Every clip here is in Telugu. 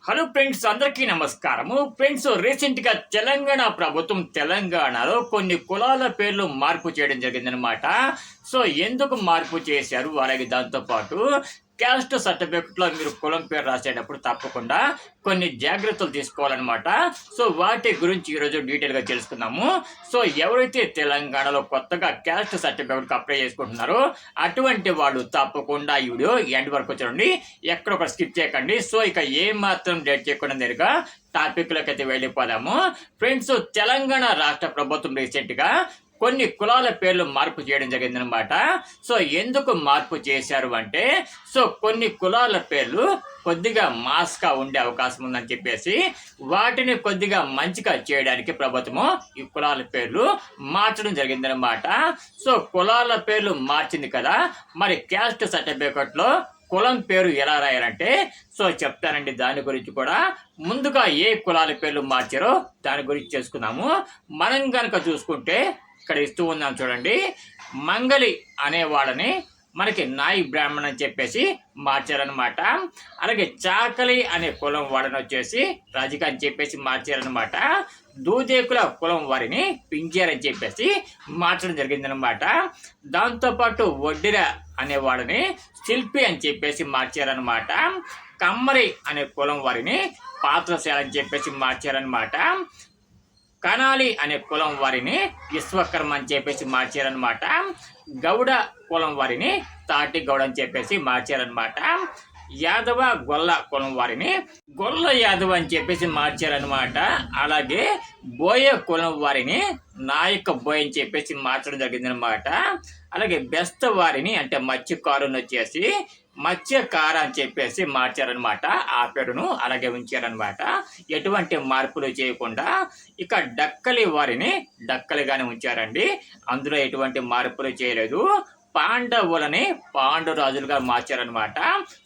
హలో ఫ్రెండ్స్, అందరికీ నమస్కారము. ఫ్రెండ్స్, రీసెంట్గా తెలంగాణ ప్రభుత్వం తెలంగాణలో కొన్ని కులాల పేర్లు మార్పు చేయడం జరిగిందనమాట. సో ఎందుకు మార్పు చేశారు, అలాగే దాంతోపాటు క్యాస్ట్ సర్టిఫికెట్లో మీరు కులం పేరు రాసేటప్పుడు తప్పకుండా కొన్ని జాగ్రత్తలు తీసుకోవాలన్నమాట. సో వాటి గురించి ఈరోజు డీటెయిల్గా తెలుసుకుందాము. సో ఎవరైతే తెలంగాణలో కొత్తగా క్యాస్ట్ సర్టిఫికెట్కి అప్లై చేసుకుంటున్నారో అటువంటి వాళ్ళు తప్పకుండా ఈ వీడియో ఎండ్ వరకు చూడండి, ఎక్కడ ఒక స్కిప్ చేయకండి. సో ఇక ఏ మాత్రం డేట్ చేయకుండా నేరుగా టాపిక్లోకి అయితే వెళ్ళిపోదాము. ఫ్రెండ్స్, తెలంగాణ రాష్ట్ర ప్రభుత్వం రీసెంట్గా కొన్ని కులాల పేర్లు మార్పు చేయడం జరిగిందనమాట. సో ఎందుకు మార్పు చేశారు అంటే, సో కొన్ని కులాల పేర్లు కొద్దిగా మాస్గా ఉండే అవకాశం ఉందని చెప్పేసి వాటిని కొద్దిగా మంచిగా చేయడానికి ప్రభుత్వము ఈ కులాల పేర్లు మార్చడం జరిగిందనమాట. సో కులాల పేర్లు మార్చింది కదా, మరి క్యాస్ట్ సర్టిఫికెట్లో కులం పేరు ఎలా రాయాలంటే సో చెప్తానండి. దాని గురించి కూడా ముందుగా ఏ కులాల పేర్లు మార్చారో దాని గురించి చేసుకుందాము. మనం కనుక చూసుకుంటే ఇక్కడ ఇస్తూ ఉన్నాం చూడండి, మంగలి అనే వాళ్ళని మనకి నాయి బ్రాహ్మణ్ అని చెప్పేసి మార్చారనమాట. అలాగే చాకలి అనే కులం వాడని వచ్చేసి రజిక అని చెప్పేసి మార్చారనమాట. దూదేకుల కులం వారిని పింజారని చెప్పేసి మార్చడం జరిగిందనమాట. దాంతోపాటు వడ్డిర అనేవాడిని శిల్పి అని చెప్పేసి మార్చారనమాట. కమ్మరి అనే కులం వారిని పాత్రశాల అని చెప్పేసి మార్చారనమాట. కనాలి అనే కులం వారిని విశ్వకర్మ అని చెప్పేసి మార్చారనమాట. గౌడ కులం వారిని తాటి గౌడ అని చెప్పేసి మార్చారనమాట. యాదవ గొల్ల కులం వారిని గొల్ల యాదవ అని చెప్పేసి మార్చారనమాట. అలాగే బోయ కులం వారిని నాయక బోయ్ అని చెప్పేసి మార్చడం జరిగిందనమాట. అలాగే బెస్త వారిని అంటే మత్స్యకారుని వచ్చేసి మత్స్యకార అని చెప్పేసి మార్చారనమాట. ఆ పేరును అలాగే ఉంచారనమాట, ఎటువంటి మార్పులు చేయకుండా. ఇక డక్కలి వారిని డక్కలిగానే ఉంచారండి, అందులో ఎటువంటి మార్పులు చేయలేదు. పాండవులని పాండురాజులుగా మార్చారనమాట.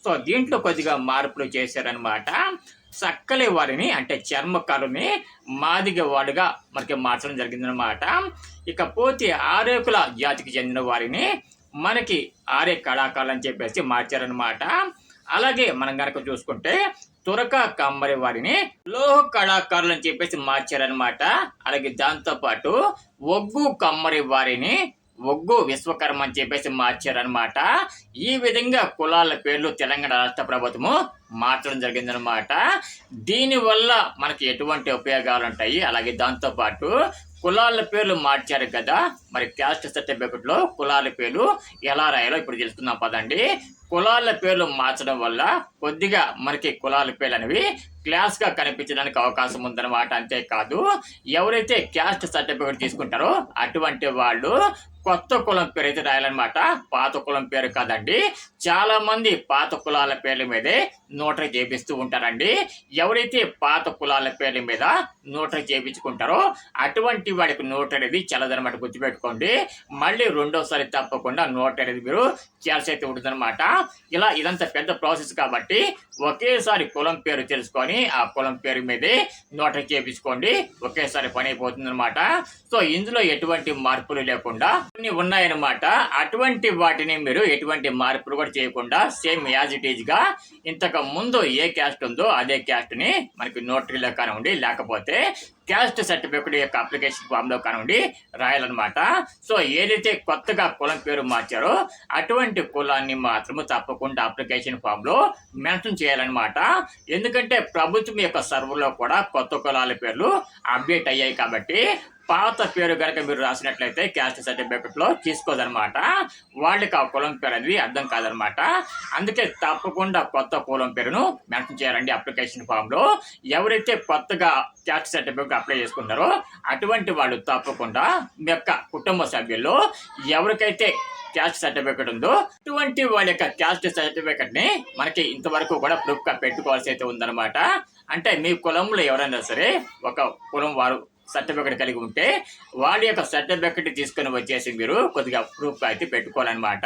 సో దీంట్లో కొద్దిగా మార్పులు చేశారనమాట. సక్కలి వారిని అంటే చర్మకారుని మాదిగ వాడుగా మనకి మార్చడం జరిగిందనమాట. ఇకపోతే ఆరేకుల జాతికి చెందిన వారిని మనకి ఆరే కళాకారులు అని చెప్పేసి మార్చారనమాట. అలాగే మనం కనుక చూసుకుంటే తురక కమ్మరి వారిని లోహ కళాకారులు అని చెప్పేసి మార్చారనమాట. అలాగే దాంతోపాటు ఒగ్గు కమ్మరి వారిని ఒగ్గు విశ్వకర్మ అని చెప్పేసి మార్చారనమాట. ఈ విధంగా కులాల పేర్లు తెలంగాణ రాష్ట్ర ప్రభుత్వము మార్చడం జరిగిందనమాట. దీనివల్ల మనకి ఎటువంటి ఉపయోగాలు ఉంటాయి, అలాగే దాంతోపాటు కులాల పేర్లు మార్చారు కదా, మరి క్యాస్ట్ సర్టిఫికెట్లో కులాల పేర్లు ఎలా రాయాలో ఇప్పుడు తెలుసుకుందాం పదండి. కులాల పేర్లు మార్చడం వల్ల కొద్దిగా మనకి కులాల పేర్లు అనేవి క్లాస్గా కనిపించడానికి అవకాశం ఉందన్నమాట. అంతేకాదు, ఎవరైతే క్యాస్ట్ సర్టిఫికెట్ తీసుకుంటారో అటువంటి వాళ్ళు కొత్త కులం పేరు అయితే రాయాలన్నమాట, పాత కులం పేరు కాదండి. చాలా మంది పాత కులాల పేర్ల మీదే నోటరీ చేపిస్తూ ఉంటారండి. ఎవరైతే పాత కులాల పేర్ల మీద నోటరీ చేయించుకుంటారో అటువంటి వాడికి నోటరీ అనేది చల్లదనమాట, గుర్తుపెట్టుకోండి. మళ్ళీ రెండోసారి తప్పకుండా నోటరీ అనేది మీరు చేయాల్సి అయితే ఉంటుందన్నమాట. ఇలా ఇదంతా పెద్ద ప్రాసెస్ కాబట్టి ఒకేసారి కులం పేరు తెలుసుకొని ఆ కులం పేరు మీదే నోటరీ చేయించుకోండి, ఒకేసారి పని అయిపోతుంది అనమాట. సో ఇందులో ఎటువంటి మార్పులు లేకుండా కొన్ని ఉన్నాయన్నమాట. అటువంటి వాటిని మీరు ఎటువంటి మార్పులు కూడా చేయకుండా సేమ్ యాజ్ ఇట్ ఈజ్ గా ఇంతకు ముందు ఏ క్యాస్ట్ ఉందో అదే క్యాస్ట్ ని మనకి నోటరీలో కానివ్వండి, లేకపోతే క్యాస్ట్ సర్టిఫికెట్ యొక్క అప్లికేషన్ ఫామ్ లో కానివ్వండి రాయాలన్నమాట. సో ఏదైతే కొత్తగా కులం పేరు మార్చారో అటువంటి కులాన్ని మాత్రము తప్పకుండా అప్లికేషన్ ఫామ్ లో మెన్షన్ చేయాలన్నమాట. ఎందుకంటే ప్రభుత్వం యొక్క సర్వర్లో కూడా కొత్త కులాల పేర్లు అప్డేట్ అయ్యాయి కాబట్టి పాత పేరు కనుక మీరు రాసినట్లయితే క్యాస్ట్ సర్టిఫికెట్లో తీసుకోదనమాట, వాళ్ళకి ఆ కులం పేరు అనేది అర్థం కాదనమాట. అందుకే తప్పకుండా కొత్త కులం పేరును మెన్షన్ చేయాలండి అప్లికేషన్ ఫామ్లో. ఎవరైతే కొత్తగా క్యాస్ట్ సర్టిఫికెట్ అప్లై చేసుకుంటారో అటువంటి వాళ్ళు తప్పకుండా మీ యొక్క కుటుంబ సభ్యుల్లో ఎవరికైతే క్యాస్ట్ సర్టిఫికెట్ ఉందో అటువంటి వాళ్ళ యొక్క క్యాస్ట్ సర్టిఫికెట్ ని మనకి ఇంతవరకు కూడా ప్రూఫ్ గా పెట్టుకోవాల్సి అయితే ఉందన్నమాట. అంటే మీ కులంలో ఎవరైనా సరే ఒక కులం వారు సర్టిఫికెట్ కలిగి ఉంటే వాళ్ళ యొక్క సర్టిఫికెట్ తీసుకొని వచ్చేసి మీరు కొద్దిగా ప్రూఫ్ అయితే పెట్టుకోవాలన్నమాట.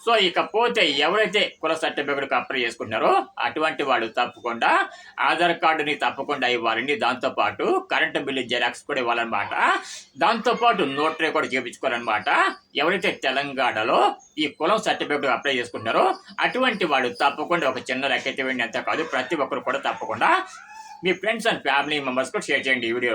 సో ఇకపోతే ఎవరైతే కుల సర్టిఫికెట్కి అప్లై చేసుకుంటున్నారో అటువంటి వాళ్ళు తప్పకుండా ఆధార్ కార్డుని తప్పకుండా ఇవ్వాలండి. దాంతోపాటు కరెంటు బిల్లు జెరాక్స్ కూడా ఇవ్వాలన్నమాట. దాంతోపాటు నోటరీ కూడా చేయించుకోవాలన్నమాట. ఎవరైతే తెలంగాణలో ఈ కులం సర్టిఫికెట్ అప్లై చేసుకుంటారో అటువంటి వాళ్ళు తప్పకుండా ఒక చిన్న లెక్క అయితే వేయండి. అంతే కాదు, ప్రతి ఒక్కరు కూడా తప్పకుండా మీ ఫ్రెండ్స్ అండ్ ఫ్యామిలీ మెంబర్స్ కూడా షేర్ చేయండి ఈ వీడియో.